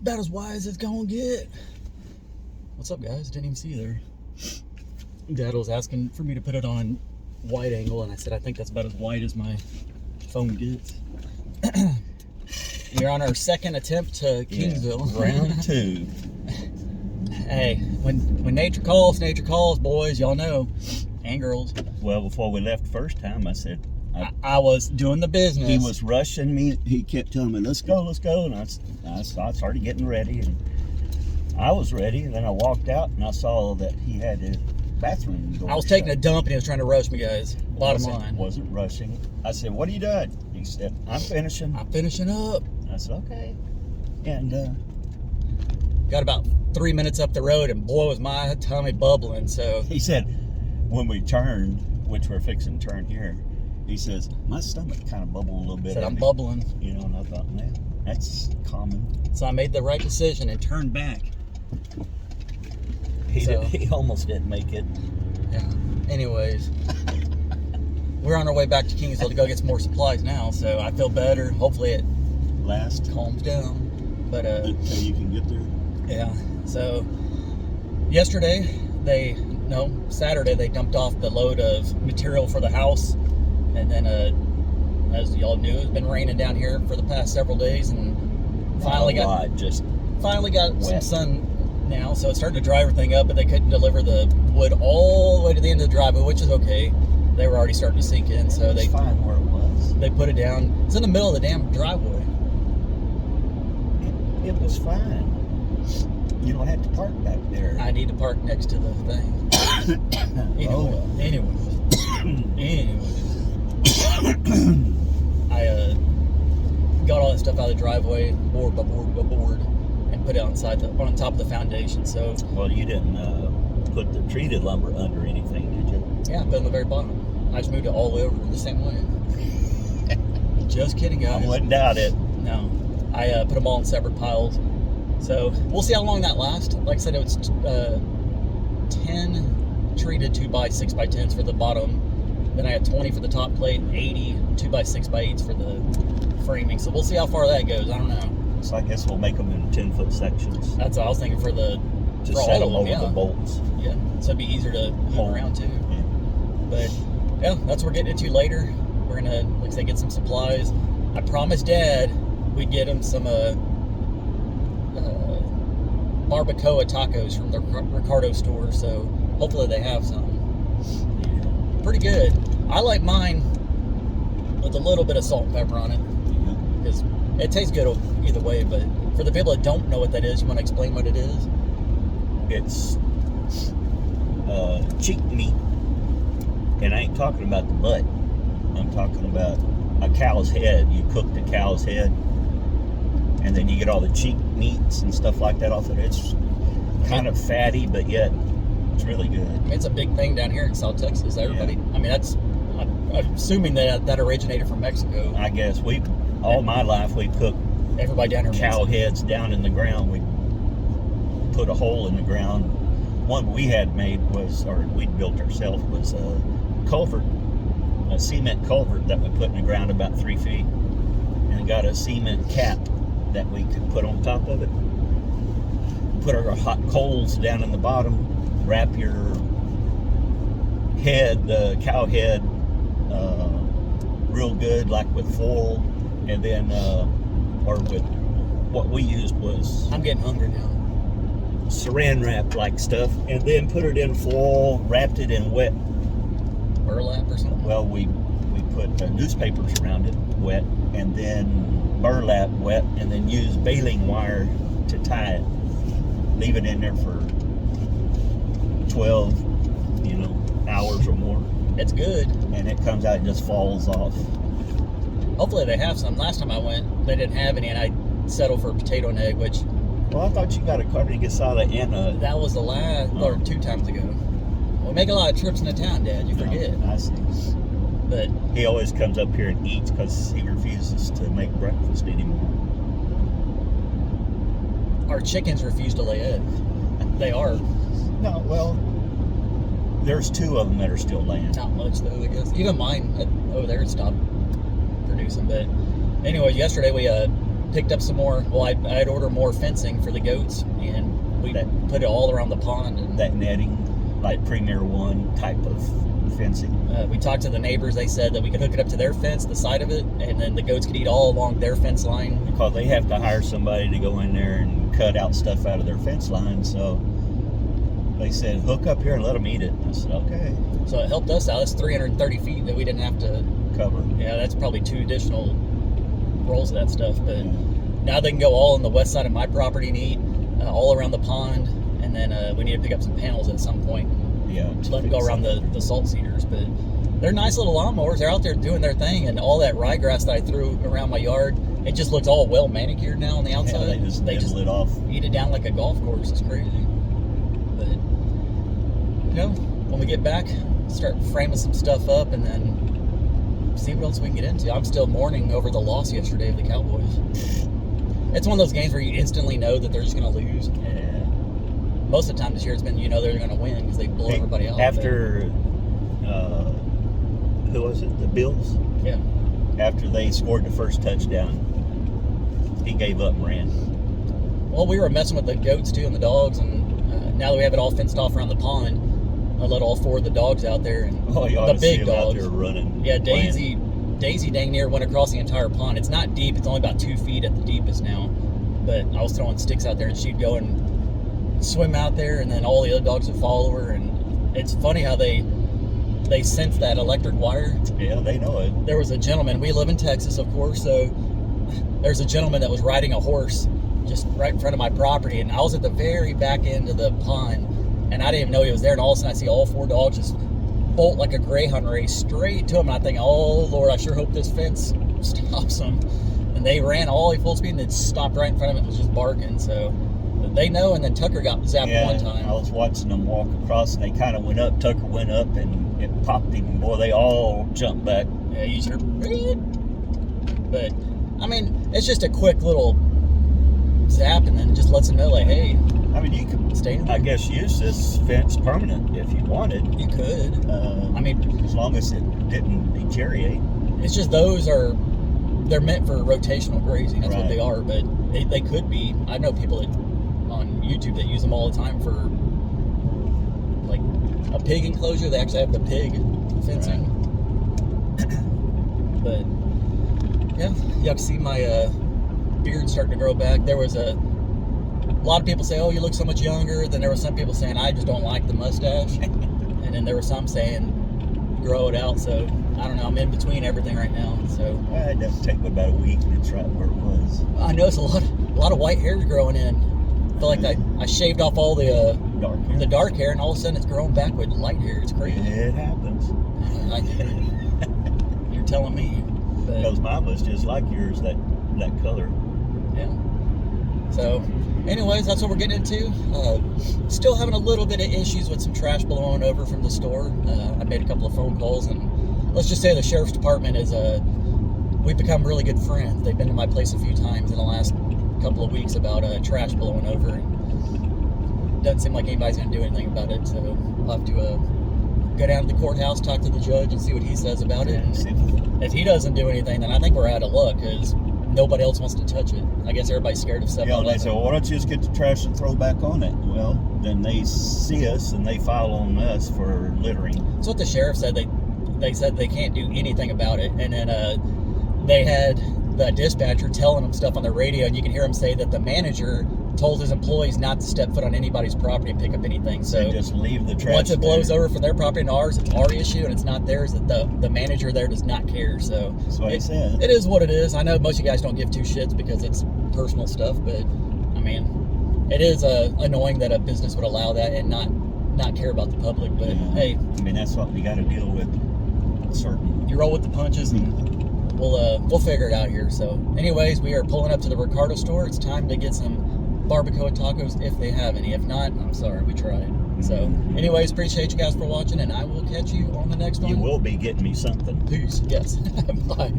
about as wide as it's gonna get. What's up, guys? Didn't even see you there. Dad was asking for me to put it on wide angle, and I said I think that's about as wide as my phone gets. We're on our second attempt to Kingsville. Round 2. Hey, when nature calls, boys. Y'all know, and girls. Well, before we left the first time, I said I was doing the business. he was rushing me. He kept telling me, "Let's go," and I started getting ready, and I was ready. And then I walked out, and I saw that he had his bathroom door I was taking a dump, and he was trying to rush me, guys. Bottom line. Wasn't rushing. I said, "What are you doing?" He said, "I'm finishing." I'm finishing up. I said, "Okay," and got about 3 minutes up the road, and boy, was my tummy bubbling. So he said, when we turned, which we're fixing to turn here, he says, "My stomach kind of bubbled a little bit." said I'm bubbling. You know, and I thought, man, that's common. So I made the right decision and turned back. He almost didn't make it. Yeah. Anyways, we're on our way back to Kingsville to go get some more supplies now. So I feel better. Hopefully it calms down. But until you can get there. Yeah. So Saturday they dumped off the load of material for the house, and then as y'all knew, it's been raining down here for the past several days, and finally got some sun now, so it's starting to dry everything up. But they couldn't deliver the wood all the way to the end of the driveway, which is okay. They were already starting to sink in, so they fine where it was. They put it down. It's in the middle of the damn driveway. It was fine. You don't have to park back there. I need to park next to the thing. Anyways. I got all that stuff out of the driveway, board by board, and put it on top of the foundation. So. Well, you didn't put the treated lumber under anything, did you? Yeah, I put it on the very bottom. I just moved it all the way over the same way. Just kidding, guys. I wouldn't doubt it. No. I put them all in separate piles. So we'll see how long that lasts. Like I said, it was 10 treated 2x6x10s for the bottom. Then I had 20 for the top plate, 80 2x6x8s for the framing. So we'll see how far that goes. I don't know. So I guess we'll make them in 10-foot sections. That's what I was thinking for set them over the bolts. Yeah, so it'd be easier to move around too. Yeah. But yeah, that's what we're getting into later. We're gonna, like I say, get some supplies. I promised Dad we'd get him some barbacoa tacos from the Ricardo store, so hopefully they have some. Pretty good. I like mine with a little bit of salt and pepper on it, because it tastes good either way. But for the people that don't know what that is, you want to explain what it is? It's cheek meat, and I ain't talking about the butt. I'm talking about a cow's head. You cook the cow's head, and then you get all the cheek meats and stuff like that off of it. It's kind of fatty, but yet it's really good. It's a big thing down here in South Texas. Everybody, I mean, I'm assuming that originated from Mexico. I guess all my life we cooked everybody down here cow heads down in the ground. We put a hole in the ground. One we had made we'd built ourselves, was a culvert, a cement culvert that we put in the ground about 3 feet, and it got a cement cap that we could put on top of it. Put our hot coals down in the bottom, wrap your head, the cow head, real good, like with foil, and then, or with what we used was... I'm getting hungry now. Saran wrap like stuff, and then put it in foil, wrapped it in wet burlap or something. Well, we put newspapers around it, wet, and then burlap, wet, and then use baling wire to tie it. Leave it in there for 12, hours or more. It's good, and it comes out and just falls off. Hopefully they have some. Last time I went, they didn't have any, and I settled for a potato and egg, which... Well, I thought you got a carne asada and a... That was the last, or 2 times ago. We make a lot of trips into town, Dad. You forget. I see. But he always comes up here and eats because he refuses to make breakfast anymore. Our chickens refuse to lay eggs. They are. No, well, there's 2 of them that are still laying. Not much, though, I guess. Even mine over there stopped producing. But anyway, yesterday we picked up some more. Well, I'd order more fencing for the goats, and we put it all around the pond. And that netting, like Premier One type of fencing. We talked to the neighbors. They said that we could hook it up to their fence, the side of it, and then the goats could eat all along their fence line. Because they have to hire somebody to go in there and cut out stuff out of their fence line. So they said, hook up here and let them eat it. I said, okay. So it helped us out. That's 330 feet that we didn't have to cover. Yeah, that's probably 2 additional rolls of that stuff. But now they can go all on the west side of my property and eat all around the pond. And then we need to pick up some panels at some point. Yeah, to let them go around the salt cedars. But they're nice little lawnmowers. They're out there doing their thing, and all that ryegrass that I threw around my yard, it just looks all well manicured now on the outside. Yeah, they just it off. Eat it down like a golf course. It's crazy. But when we get back, start framing some stuff up, and then see what else we can get into. I'm still mourning over the loss yesterday of the Cowboys. It's one of those games where you instantly know that they're just going to lose. Yeah. Most of the time this year, it's been they're going to win because they blow everybody out. After who was it? The Bills. Yeah. After they scored the first touchdown, he gave up and ran. Well, we were messing with the goats too and the dogs, and now that we have it all fenced off around the pond, I let all 4 of the dogs out there, and the big dogs out there running. Yeah, Daisy dang near went across the entire pond. It's not deep; it's only about 2 feet at the deepest now. But I was throwing sticks out there, and she'd go and swim out there, and then all the other dogs would follow her. And it's funny how they sense that electric wire. Yeah, they know it. There was a gentleman. We live in Texas, of course, so there's a gentleman that was riding a horse just right in front of my property, and I was at the very back end of the pond, and I didn't even know he was there. And all of a sudden, I see all 4 dogs just bolt like a greyhound race straight to him. And I think, oh Lord, I sure hope this fence stops them. And they ran all full speed and then stopped right in front of it and was just barking. So they know. And then Tucker got zapped one time. I was watching them walk across, and they kind of went up. Tucker went up, and it popped him. And boy, they all jumped back. Yeah, you sure. But I mean, it's just a quick little zap, and then it just lets them know, like, hey. I mean, you could stay in there. I guess use this fence permanent if you wanted. You could. I mean, as long as it didn't deteriorate. It's just they're meant for rotational grazing. That's what they are. But they could be. I know people on YouTube that use them all the time for like a pig enclosure. They actually have the pig fencing. But yeah, you have to see my beard starting to grow back. There was a lot of people say, oh, you look so much younger. Then there were some people saying, I just don't like the mustache. And then there were some saying, grow it out. So I don't know. I'm in between everything right now. So it doesn't take me about a week, and it's right where it was. I noticed a lot of white hair growing in. I feel like I shaved off all the dark hair, and all of a sudden it's growing back with light hair. It's crazy. It happens. You're telling me. Because mine was just like yours, that color. Yeah. So, anyways, that's what we're getting into. Still having a little bit of issues with some trash blowing over from the store. I made a couple of phone calls, and let's just say the sheriff's department we've become really good friends. They've been to my place a few times in the last couple of weeks about trash blowing over. And doesn't seem like anybody's going to do anything about it, so we'll have to go down to the courthouse, talk to the judge, and see what he says about it. And if he doesn't do anything, then I think we're out of luck, because nobody else wants to touch it. I guess everybody's scared of 7-Eleven. Yeah, and they say, well, why don't you just get the trash and throw back on it? Well, then they see us and they file on us for littering. That's what the sheriff said. They said they can't do anything about it. And then they had the dispatcher telling them stuff on the radio, and you can hear him say that the manager told his employees not to step foot on anybody's property and pick up anything. So they just leave the trash. Once it blows over from their property and ours, it's our issue, and it's not theirs. That the manager there does not care. So that's what he said. It is what it is. I know most of you guys don't give 2 shits because it's personal stuff, but I mean, it is annoying that a business would allow that and not care about the public. But hey, I mean, that's what we got to deal with. Certain. You roll with the punches, and we'll figure it out here. So, anyways, we are pulling up to the Ricardo store. It's time to get some barbacoa tacos if they have any. If not, I'm sorry, we tried. So, anyways, appreciate you guys for watching, and I will catch you on the next one. You will be getting me something. Peace. Yes. Bye.